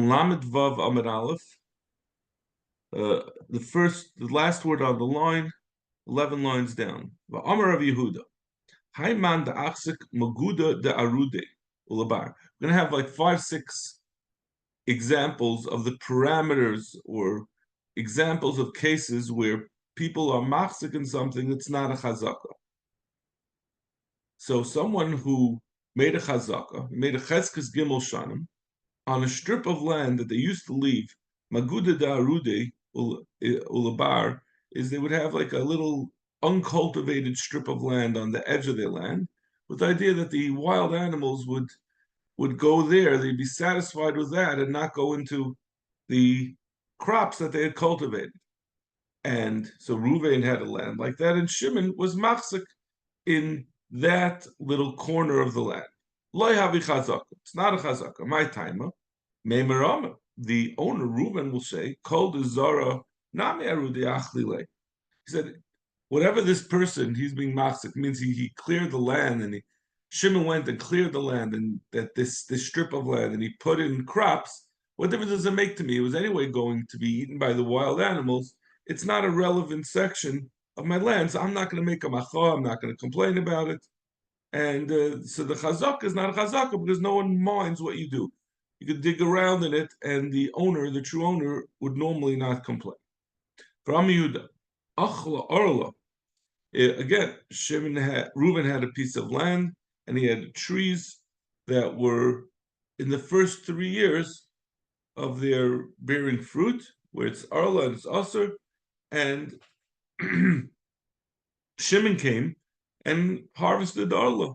on Lamed Vav Amid Aleph, the last word on the line, 11 lines down. Va'amar of Yehuda. Hayman da Achsik Maguda de Arude Ulabar. We're going to have like 5, 6 examples of the parameters or examples of cases where people are machzik in something that's not a chazaka. So someone who made a chazaka, made a cheskes gimel shanim, on a strip of land that they used to leave, Maguda da Arude Ulabar, is they would have like a little uncultivated strip of land on the edge of their land, with the idea that the wild animals would go there, they'd be satisfied with that and not go into the crops that they had cultivated. And so Ruvain had a land like that, and Shimon was machzik in that little corner of the land. Loi havi chazaka. It's not a chazaka. My timer. Meimerama. The owner, Reuben, will say, Kol de Zara nami arudi achlile. He said, whatever this person, he's being machzik, means he cleared the land, and Shimon went and cleared the land, and that this strip of land, and he put in crops. What difference does it make to me? It was anyway going to be eaten by the wild animals. It's not a relevant section of my land, so I'm not going to make a macha, I'm not going to complain about it. And so the chazaka is not a chazaka because no one minds what you do. You could dig around in it, and the owner, the true owner, would normally not complain. From Yehuda, achla orla. Again, Reuben had a piece of land, and he had trees that were in the first 3 years of their bearing fruit, where it's arla and it's aser, and Shimon came and harvested the arla.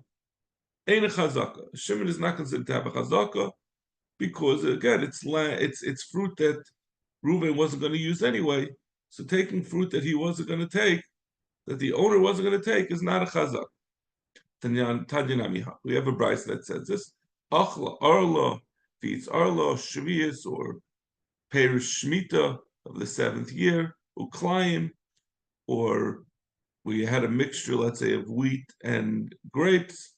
Ain't a chazaka. Shimon is not considered to have a chazaka because again, it's fruit that Reuben wasn't going to use anyway. So taking fruit that he wasn't going to take, that the owner wasn't going to take, is not a chazak. We have a brayso that says this: Achla arla, if he eats arla, shvius, or perish shmita of the 7th year, uklayim, or we had a mixture, let's say, of wheat and grapes,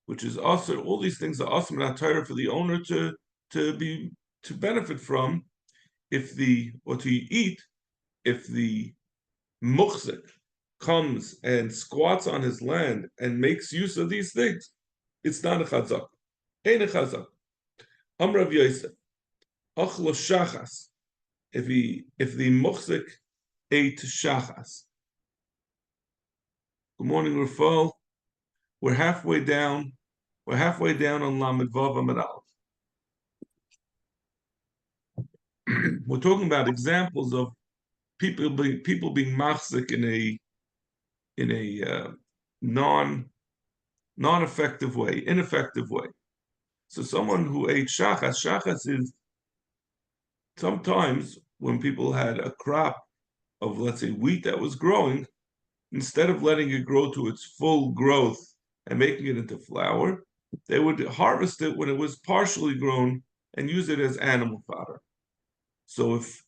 which is also, all these things are awesome and Torah for the owner to benefit from, if the muchzik comes and squats on his land and makes use of these things, it's not a chazak. Ain't a chazak. Amrav Yosef, achlo shachas. If the muchzik ate shachas. Good morning, Rafal. We're halfway down on Lamed Vav Amid Aleph. We're talking about examples of people being machzik in a non-effective way, ineffective way. So someone who ate shachas is sometimes when people had a crop of, let's say, wheat that was growing, instead of letting it grow to its full growth and making it into flour, they would harvest it when it was partially grown and use it as animal fodder. So if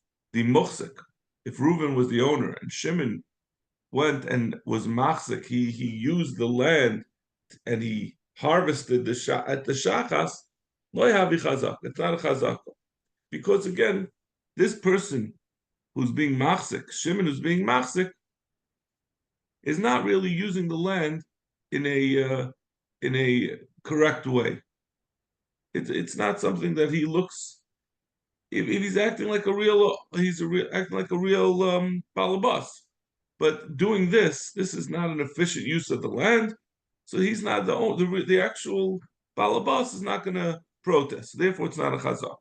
Reuben was the owner and Shimon went and was machzik, he used the land and he harvested at the shachas, lo havi chazak. It's not a chazak. Because again, this person who's being machzik, Shimon who's being machzik, is not really using the land in a correct way. It's not something that he looks. If he's acting like a real, acting like a real balabas. But doing this is not an efficient use of the land. So he's not the actual balabas is not going to protest. Therefore, it's not a chazak.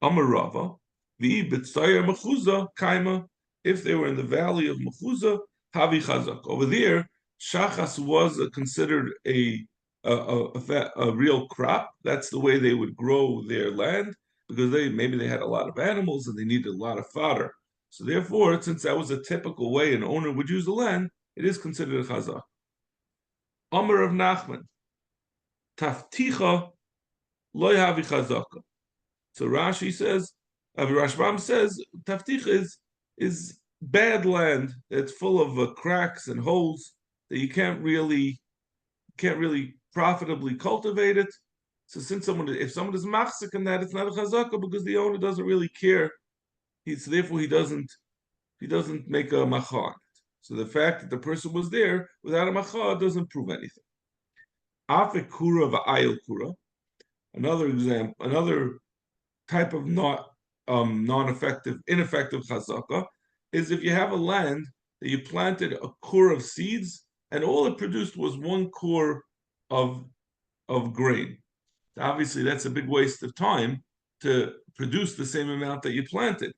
Amar Rava, the b'tzayer mechuza kaima. If they were in the valley of mechuza, havi chazak. Over there, shachas was considered a real crop. That's the way they would grow their land, because maybe they had a lot of animals and they needed a lot of fodder. So therefore, since that was a typical way an owner would use the land, it is considered a chazak. Amar of Nachman, tafticha loy havi chazaka. So Rashbam says tafticha is bad land. It's full of cracks and holes that you can't really profitably cultivate it. So since if someone is machzik in that, it's not a chazaka because the owner doesn't really care. So therefore he doesn't make a macha on it. So the fact that the person was there without a macha doesn't prove anything. Afik kura v'ayil kura. Another example, another type of ineffective chazaka is if you have a land that you planted a core of seeds and all it produced was one core of grain. Obviously, that's a big waste of time to produce the same amount that you planted.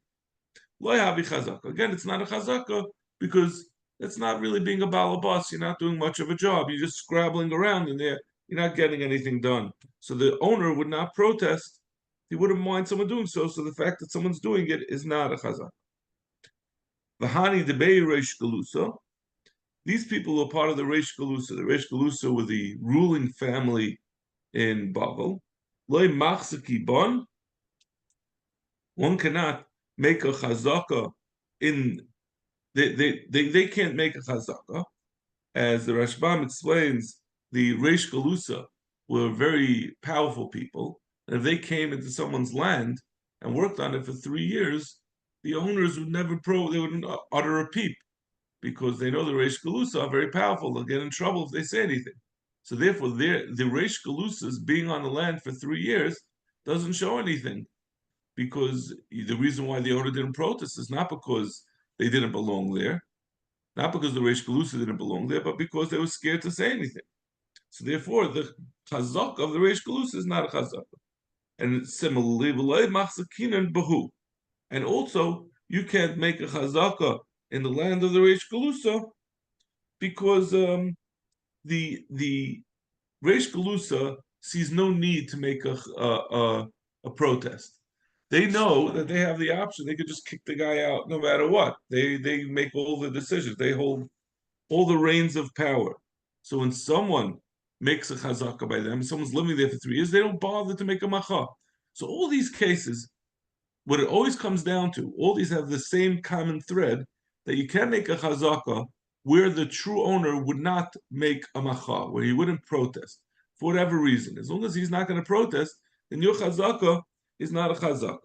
Lo havi chazaka. Again, it's not a chazaka because it's not really being a balabas. You're not doing much of a job. You're just scrabbling around in there. You're not getting anything done. So the owner would not protest. He wouldn't mind someone doing so. So the fact that someone's doing it is not a chazaka. V'hani debei reish galusa. These people were part of the reish galusa. The reish galusa were the ruling family in Bava. Loi machzaki bon. One cannot make a chazaka in they can't make a chazaka. As the Rashbam explains, the Reish Galusa were very powerful people, and if they came into someone's land and worked on it for 3 years, the owners would they wouldn't utter a peep because they know the Reish Galusa are very powerful. They'll get in trouble if they say anything. So therefore, the Reish Galusas being on the land for 3 years doesn't show anything because the reason why the owner didn't protest is not because they didn't belong there, not because the Reish Galusa didn't belong there, but because they were scared to say anything. So therefore, the chazak of the Reish Galusa is not a chazak. And similarly, bahu. And also, you can't make a chazaka in the land of the Reish Galusa because the Reish Galusa sees no need to make a protest. They know that they have the option; they could just kick the guy out no matter what. They make all the decisions. They hold all the reins of power. So when someone makes a chazaka by them, someone's living there for 3 years, they don't bother to make a macha. So all these cases, what it always comes down to, all these have the same common thread that you can make a chazaka where the true owner would not make a macha, where he wouldn't protest for whatever reason. As long as he's not going to protest, then your chazaka is not a chazaka.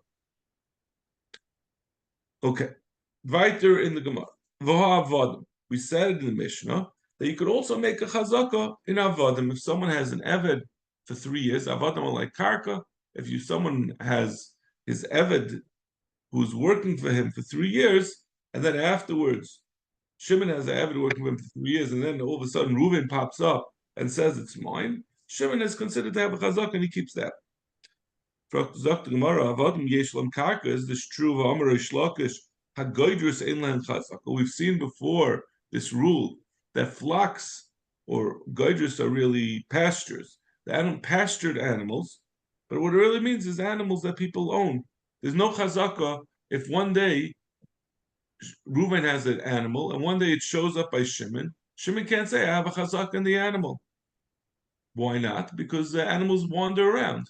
Okay. Weiter in the Gemara. V'ha'avadim. We said in the Mishnah that you could also make a chazaka in avadim. If someone has an eved for 3 years, avadim are like karka. If someone has his eved who's working for him for 3 years, and then afterwards Shimon has an eved working for him for 3 years, and then all of a sudden Reuven pops up and says it's mine, Shimon is considered to have a chazaka and he keeps that. Is this true of Amar Shlakish? We've seen before this rule that flocks or goydrus are really pastures. The pastured animals, but what it really means is animals that people own. There's no chazaka if one day Reuven has an animal and one day it shows up by Shimon. Shimon can't say I have a chazaka in the animal. Why not? Because the animals wander around.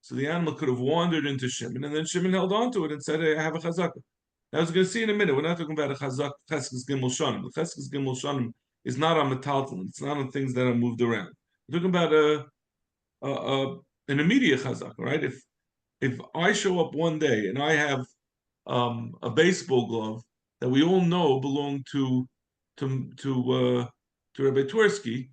So the animal could have wandered into Shimon, and then Shimon held on to it and said, hey, I have a chazaka. Now, as we're going to see in a minute, we're not talking about a chazak, cheskes gimel shanim. The cheskes gimel shanim is not on metalton. It's not on things that are moved around. We're talking about an immediate chazak, right? If I show up one day and I have a baseball glove that we all know belonged to Rabbi Twersky,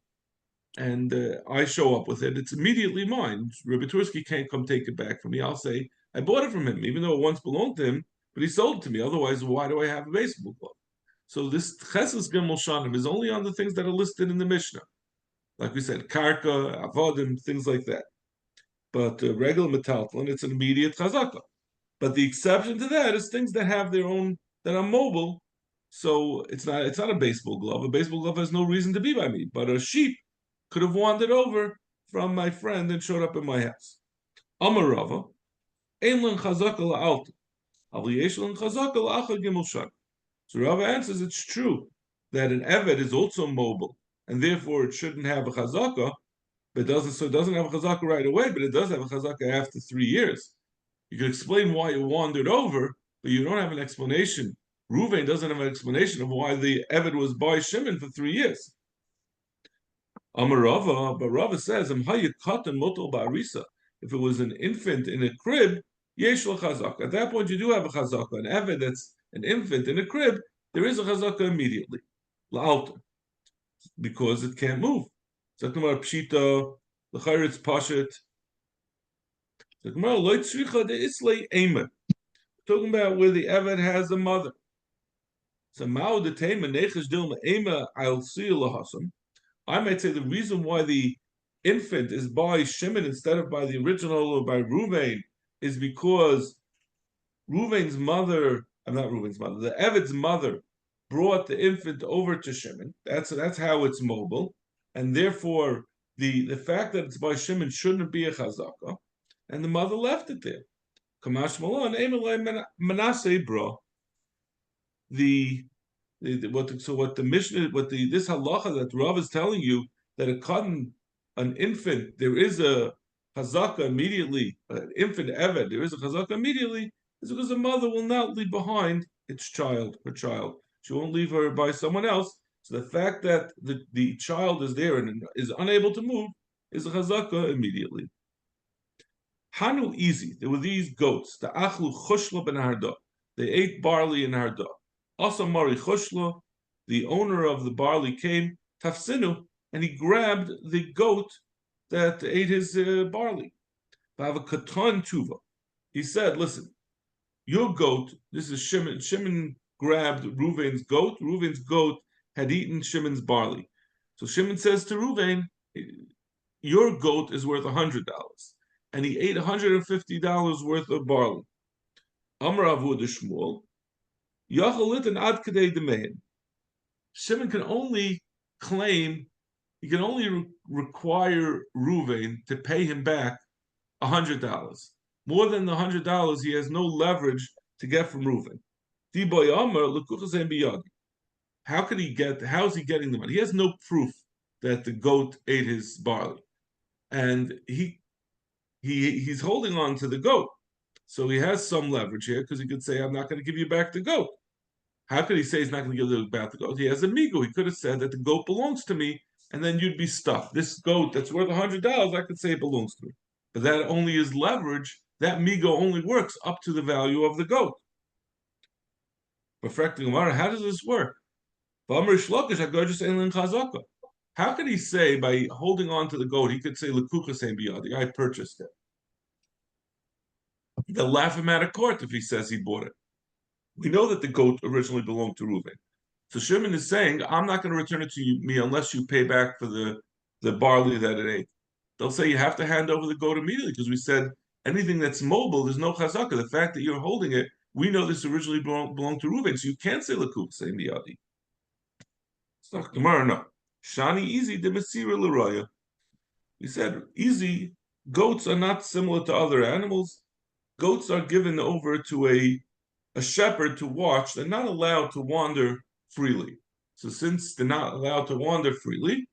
and I show up with it, it's immediately mine. Rabbi Tursky can't come take it back from me. I'll say, I bought it from him, even though it once belonged to him, but he sold it to me. Otherwise, why do I have a baseball glove? So this Cheses Gimel Shanim is only on the things that are listed in the Mishnah. Like we said, Karka, Avodim, things like that. But regular Metaltlin, it's an immediate Chazaka. But the exception to that is things that have their own, that are mobile. So it's not a baseball glove. A baseball glove has no reason to be by me. But a sheep could have wandered over from my friend and showed up in my house. Amar Rava, Einlan chazaka la'alta, avli chazaka la'achar gimel shan. So Rava answers, it's true that an eved is also mobile, and therefore it shouldn't have a chazaka, but it doesn't have a chazaka right away, but it does have a chazaka after 3 years. You can explain why it wandered over, but you don't have an explanation. Reuven doesn't have an explanation of why the eved was by Shimon for 3 years. Amar Rava, but Rava says, If it was an infant in a crib, yesh lo chazaka. At that point, you do have a chazaka. An eved that's an infant in a crib, there is a chazaka immediately, la'alta, because it can't move. So Gemara pshita, l'chayr it's pashet. So Gemara loy tzricha de islay ema. Talking about where the eved has a mother. So mao de tema neches dilma ema I'll see lahasam. I might say the reason why the infant is by Shimon instead of by the original or by Ruvain is because Ruvain's mother, I'm not Ruvain's mother, the Eved's mother brought the infant over to Shimon. That's how it's mobile, and therefore the fact that it's by Shimon shouldn't be a chazaka, and the mother left it there. Kamash Malon, Manasseh bra. What the Mishnah, this halacha that Rav is telling you that an infant, there is a chazaka immediately, an infant eved, there is a chazaka immediately, is because the mother will not leave behind her child. She won't leave her by someone else. So the fact that the child is there and is unable to move is a chazaka immediately. Hanu easy. There were these goats. The achlu chushla ben harda. They ate barley in harda. Also Mari Choshla, the owner of the barley, came, Tafsinu, and he grabbed the goat that ate his barley. Bava Katan Tuva. He said, listen, your goat, this is Shimon. Shimon grabbed Ruvain's goat. Ruvain's goat had eaten Shimon's barley. So Shimon says to Ruvain, your goat is worth $100. And he ate $150 worth of barley. Amar Avu de Shmuel, Shimon can only claim, he can only require Ruvain to pay him back $100. More than the $100, he has no leverage to get from Ruvain. How is he getting the money? He has no proof that the goat ate his barley. And he's holding on to the goat. So he has some leverage here because he could say, I'm not going to give you back the goat. How could he say he's not going to give you back the goat? He has a migo. He could have said that the goat belongs to me, and then you'd be stuffed. This goat that's worth $100, I could say it belongs to me. But that only is leverage. That migo only works up to the value of the goat. Perfecting Gemara, how does this work? How could he say by holding on to the goat, he could say, I purchased it. They'll laugh him out of court if he says he bought it. We know that the goat originally belonged to Reuven. So Shimon is saying, I'm not going to return it to me unless you pay back for the barley that it ate. They'll say you have to hand over the goat immediately because we said anything that's mobile, there's no chazaka. The fact that you're holding it, we know this originally belonged to Reuven, so you can't say lakuk, say miyadi. It's not Gemara, no. Shani easy de mesira l'raya. We said easy, goats are not similar to other animals. Goats are given over to a shepherd to watch. They're not allowed to wander freely. So since they're not allowed to wander freely,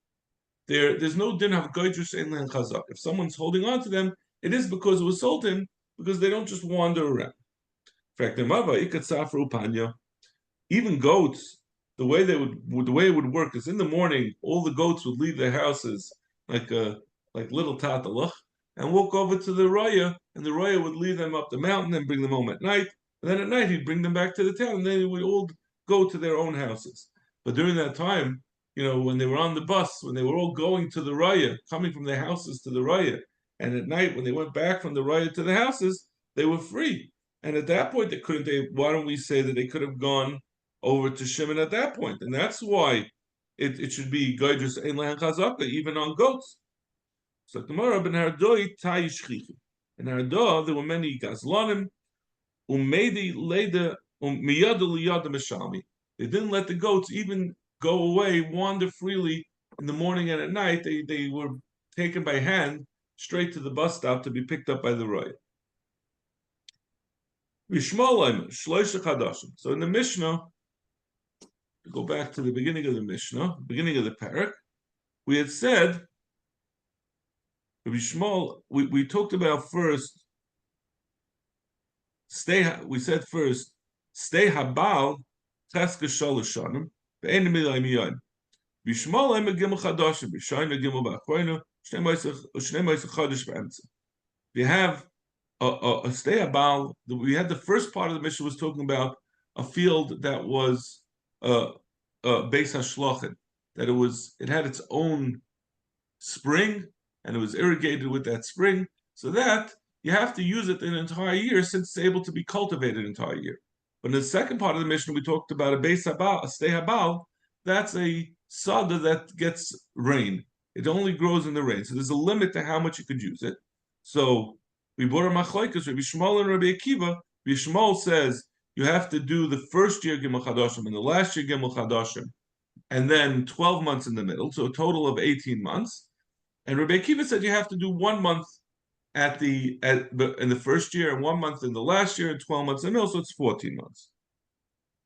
there's no din of goydrus ein len chazak. If someone's holding on to them, it is because it was sold to him, because they don't just wander around. In fact, even goats, the way it would work is in the morning, all the goats would leave their houses like little tatalach and walk over to the raya, and the raya would lead them up the mountain and bring them home at night. And then at night he'd bring them back to the town, and then they would all go to their own houses. But during that time, when they were on the bus, when they were all going to the raya, coming from their houses to the raya, and at night when they went back from the raya to the houses, they were free. And at that point, why don't we say that they could have gone over to Shimon at that point? And that's why it should be Gaidrus Ein Lahan Chazaka, even on goats. So Gemara ben Hardoi Tai Shchichi. In Hardah, there were many Gazlanim, Umedi Leda Miyadu Liyada Meshami. They didn't let the goats even go away, wander freely in the morning and at night. They were taken by hand straight to the bus stop to be picked up by the Roy. So in the Mishnah, to go back to the beginning of the Mishnah, beginning of the parak, we had said, we talked about first, stay habal, teska shaloshanim, ve'en milayim yayin. Bishmol em gimel chadashim, b'shayim gimel ba'achroinu, shnei ma'aseh chodesh b'emtza. We have a stay abal. We had the first part of the mission was talking about a field that was Beis Hashlochen, that it had its own spring and it was irrigated with that spring, so that you have to use it an entire year since it's able to be cultivated an entire year. But in the second part of the mission, we talked about a Beis Habal, a stay Habal. That's a sada that gets rain. It only grows in the rain, so there's a limit to how much you could use it. So we bought a machlokes, Rabbi Shmuel and Rabbi Akiva. Rabbi Shmuel says you have to do the first year Gimel Chadashim and the last year Gimel Chadashim, and then 12 months in the middle, so a total of 18 months. And Rabbi Akiva said you have to do 1 month in the first year and 1 month in the last year and 12 months in the middle, so it's 14 months.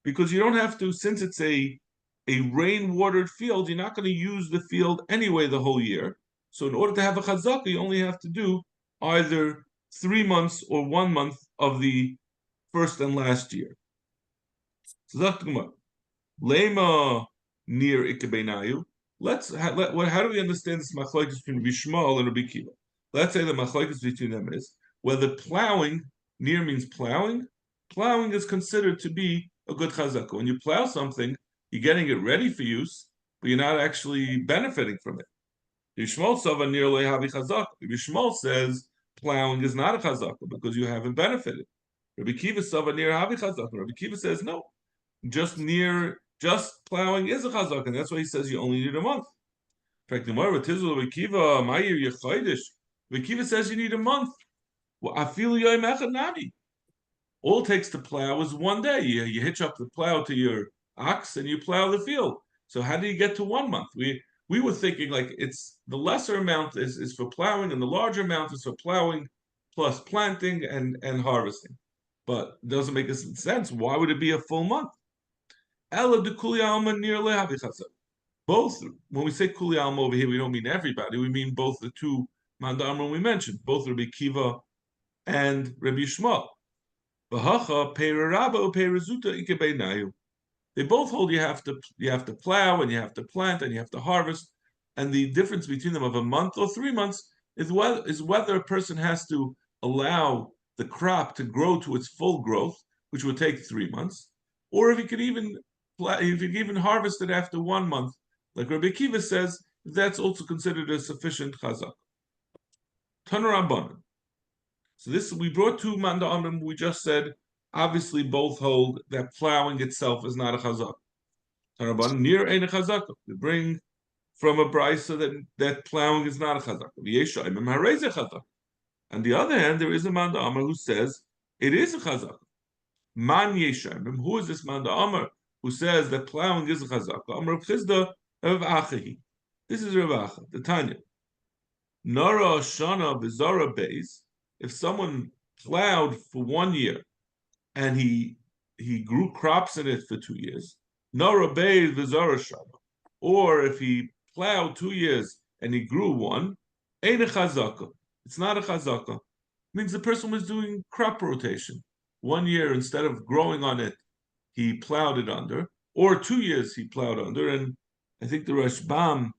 Because you don't have to, since it's a rain-watered field, you're not going to use the field anyway the whole year. So in order to have a chazaka, you only have to do either 3 months or 1 month of the first and last year. So that's Lema near Ikebenayu. How do we understand this machlokes between Rabbi Shmuel and Rabbi Akiva? Let's say the machlokes between them is whether plowing, near means plowing. Plowing is considered to be a good chazaka. When you plow something, you're getting it ready for use, but you're not actually benefiting from it. Rabbi Shmuel sava near lehavi chazaka. Rabbi Shmuel says plowing is not a chazaka because you haven't benefited. Rabbi Akiva sava near havi chazaka. Rabbi Akiva says no, just plowing is a chazaka, and that's why he says you only need a month. In fact, the Gemara Tizul Rabbi Akiva Ma'ir Yechaydish. Rabbi Akiva says you need a month. Well, afilu yoyim echad nami. All it takes to plow is 1 day. You hitch up the plow to your ox and you plow the field. So how do you get to 1 month? We were thinking like it's the lesser amount is for plowing and the larger amount is for plowing plus planting and harvesting. But it doesn't make sense. Why would it be a full month? Both, when we say Kuli Alma over here, we don't mean everybody. We mean both the two Mandamrim we mentioned, both Rabbi Akiva and Rabbi Shmuel. They both hold you have to plow and you have to plant and you have to harvest, and the difference between them of a month or 3 months is whether a person has to allow the crop to grow to its full growth, which would take 3 months, or if he could even harvest it after 1 month, like Rabbi Akiva says, that's also considered a sufficient chazak. Tanur. So this we brought two Manda Amrim. We just said obviously both hold that plowing itself is not a chazak. Tanur near ein chazak. We bring from a brisa that plowing is not a chazak. On the other hand, there is a Manda Amr who says it is a chazak. Man yeshaimim. Who is this Manda Amr who says that plowing is a chazak? Amr Chizda of Achahi. This is Rav Acha, the Tanya. Nara Shana Bizarra Beis. If someone plowed for 1 year and he grew crops in it for 2 years, Nara Beis Bizarra Shana. Or if he plowed 2 years and he grew one, ain't a chazaka. It's not a chazaka. It means the person was doing crop rotation. 1 year, instead of growing on it, he plowed it under, or 2 years he plowed under, and I think the Rashbam,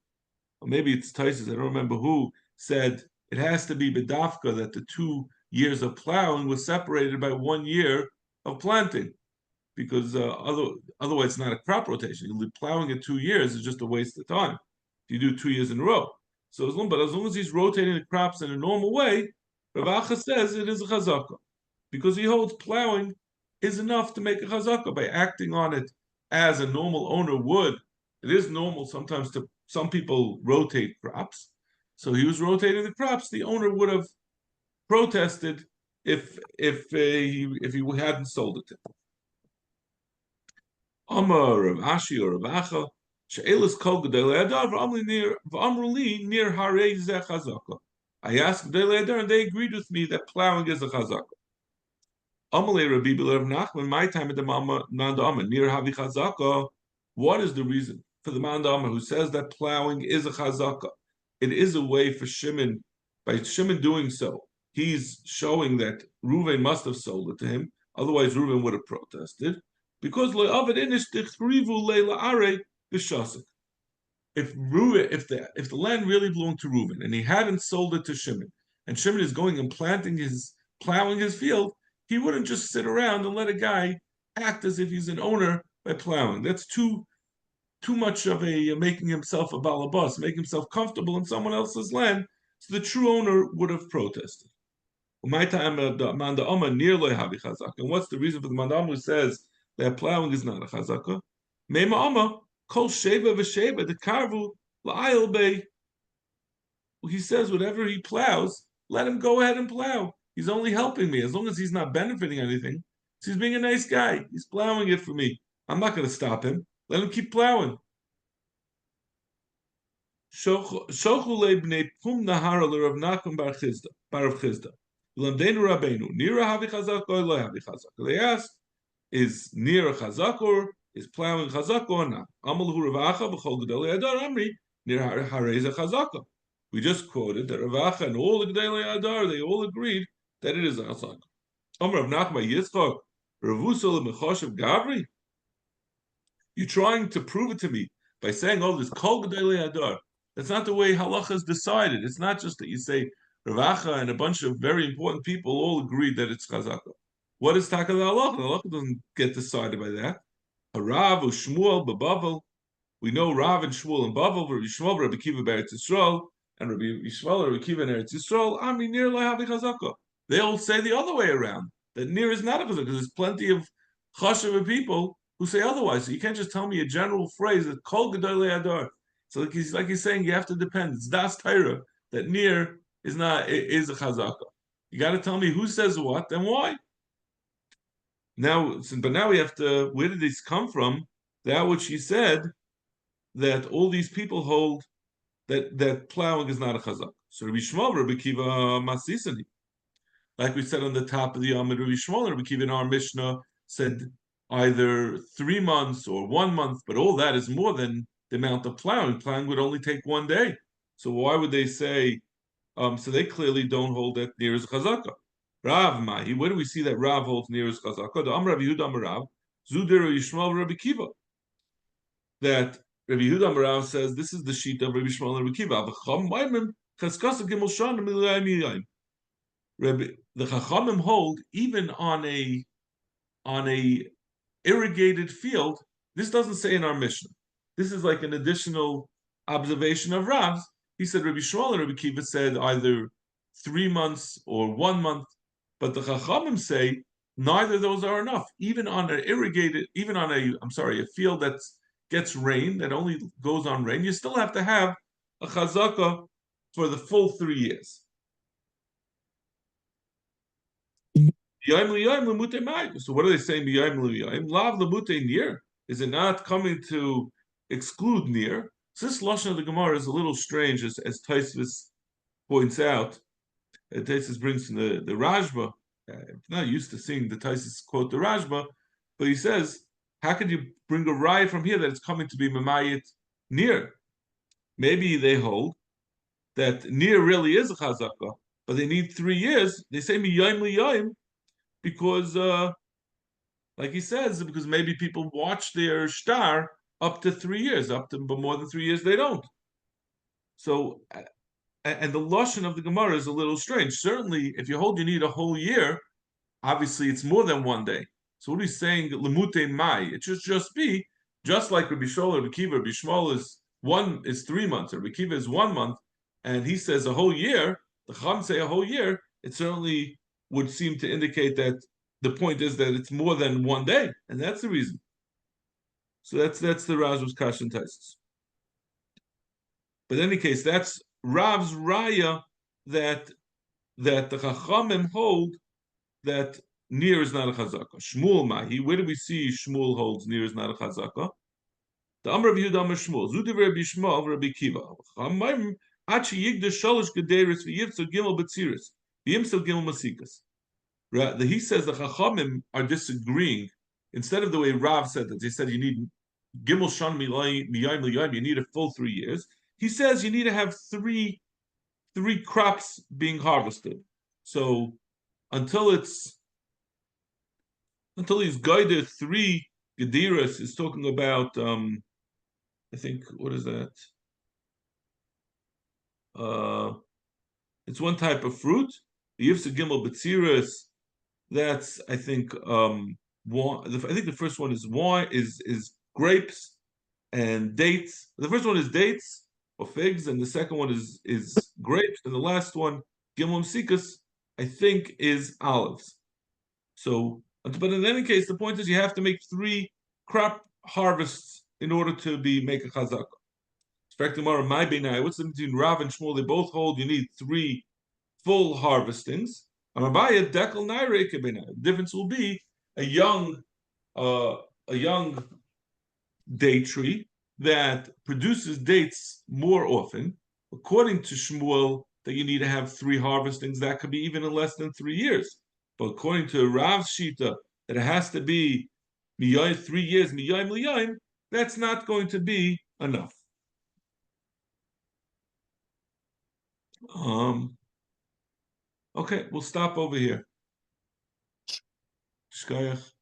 or maybe it's Taisus, I don't remember who, said it has to be bedafka that the 2 years of plowing was separated by 1 year of planting, because otherwise it's not a crop rotation. You'll be plowing it 2 years is just a waste of time if you do 2 years in a row. So as long as he's rotating the crops in a normal way, Rav Acha says it is a chazaka, because he holds plowing is enough to make a chazaka by acting on it as a normal owner would. It is normal sometimes to some people rotate crops. So he was rotating the crops. The owner would have protested if he hadn't sold it to him. Amar Rav Ashi or Rav Acha she'elis kol gedolei hadar v'amru li near harei zeh chazaka. I asked gedolei hadar and they agreed with me that plowing is a chazaka. Amalei Rabbi Rav Nachman, my time at the Manda Amar near havi chazaka. What is the reason for the Manda Amar who says that plowing is a chazaka? It is a way for Shimon, by Shimon doing so, he's showing that Reuven must have sold it to him. Otherwise, Reuven would have protested. Because if the land really belonged to Reuven and he hadn't sold it to Shimon, and Shimon is going and plowing his field, he wouldn't just sit around and let a guy act as if he's an owner by plowing. That's too much of a making himself a balabas, making himself comfortable in someone else's land. So the true owner would have protested. My time Manda Oma near loy havi chazaka. And what's the reason for the Manda Oma who says that plowing is not a chazaka? Mema Oma kol sheva v'sheva the karvu la'ayil bay. He says whatever he plows, let him go ahead and plow. He's only helping me as long as he's not benefiting anything. So he's being a nice guy. He's plowing it for me. I'm not going to stop him. Let him keep plowing. Shochule bnei pum nahara l'Rav Nachman bar Rav Chizda. L'amdeinu Rabbeinu nira havi chazak or lo havi chazak. They asked, is nira chazak or is plowing chazak or not? Amal hu Rav Acha v'chol gedolei adar amri nira hareza chazaka. We just quoted that Rav Acha and all the gedolei adar they all agreed that it is a chazaka. Amar Rav Nachman Yitzchak Ravusol mechoshev gavri. You're trying to prove it to me by saying, "Oh, this kol gedolei adar." That's not the way halacha is decided. It's not just that you say Rav Acha and a bunch of very important people all agreed that it's chazaka. What is taka halacha? The halacha doesn't get decided by that. A Rav or Shmuel b'Bavel. We know Rav and Shmuel and Bavel, Rabbi Shmuel, Rabbi Kiva b'Eretz Yisrael, and Rabbi Yishmael, Rabbi Kiva in Eretz Yisrael. Ami nir lahavi chazaka. They all say the other way around, that nir is not a chazaka, because there's plenty of chashuv people who say otherwise. So you can't just tell me a general phrase that kol gedolei adar. So like he's saying, you have to depend. It's das Torah that nir is a chazaka. You got to tell me who says what and why. But now we have to. Where did this come from? That which he said that all these people hold that plowing is not a chazaka. So Rabbi Shmuel, Rabbi Kiva Masisani, like we said on the top of the Amid, Rabbi Shmuel, Rabbi Kiva in our Mishnah said either 3 months or 1 month, but all that is more than the amount of plowing. Plowing would only take 1 day. So why would they say, so they clearly don't hold that near as chazaka. Rav Mahi, where do we see that Rav holds near as chazaka? The Amr Rabbi Yehuda Amar Rav, Zudir Yishmael Rabbi Kiva. That Rabbi Yehuda Amar Rav says this is the sheet of Rabbi Yishmael and Rabbi Kiva. The Chachamim hold even on a irrigated field. This doesn't say in our Mishnah. This is like an additional observation of Rav's. He said Rabbi Shmuel and Rabbi Kiva said either 3 months or 1 month, but the Chachamim say neither of those are enough. Even on a field that gets rain, that only goes on rain, you still have to have a chazaka for the full 3 years. So what are they saying? Lav lemute near. Is it not coming to exclude near? So this lashon of the Gemara is a little strange, as Taisvis points out. Taisvis brings from the Rashba. I'm not used to seeing the Taisvis quote the Rashba, but he says, how could you bring a raya from here that it's coming to be mamayit near? Maybe they hold that near really is a chazaka, but they need 3 years. They say miyayim liyayim because, like he says, because maybe people watch their star up to 3 years, but more than 3 years they don't. So, and the lashon of the Gemara is a little strange. Certainly, if you hold you need a whole year, obviously it's more than 1 day. So what he's saying, lemute mai, it should just be just like Rabbi Shmuel, Rabbi Kiva. Rabbi Shmuel is 3 months, Rabbi Kiva is 1 month, and he says a whole year. The Chacham say a whole year. It certainly would seem to indicate that the point is that it's more than 1 day, and that's the reason. So that's the Rashba's Kashan Taisus. But in any case, that's Rav's raya that the Chachamim hold that near is not a chazaka. Shmuel mahi. Where do we see Shmuel holds near is not a chazaka? The Amr of Yehuda Amar Shmuel. Zudiv Rabbi Shmuel Rabbi Kiva. Chachamim achi yigdash shalosh gederis v'yivtzu gimel betziris v'yimtzu gimel masikas. He says the Chachamim are disagreeing. Instead of the way Rav said that, they said you need gimel shan miyayim liyayim, you need a full 3 years. He says you need to have three crops being harvested. So until he's guided 3 gediras, is talking about I think what is that? It's one type of fruit. The Yivsa Gimel B'tziras, that's I think I think the first one is wine, is grapes and dates. The first one is dates or figs, and the second one is grapes, and the last one, Gimel Sikas, I think is olives. So, but in any case, the point is you have to make 3 crop harvests in order to make a chazaka. What's the between Rav and Shmuel? They both hold you need 3 full harvestings. The difference will be a young date tree that produces dates more often. According to Shmuel, that you need to have 3 harvestings. That could be even in less than 3 years. But according to Rav's Shita, that it has to be 3 years, miyayim, that's not going to be enough. Okay, we'll stop over here. Shkayach.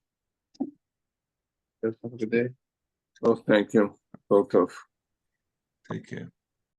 Have a good day. Oh, thank you. Both of. Take care.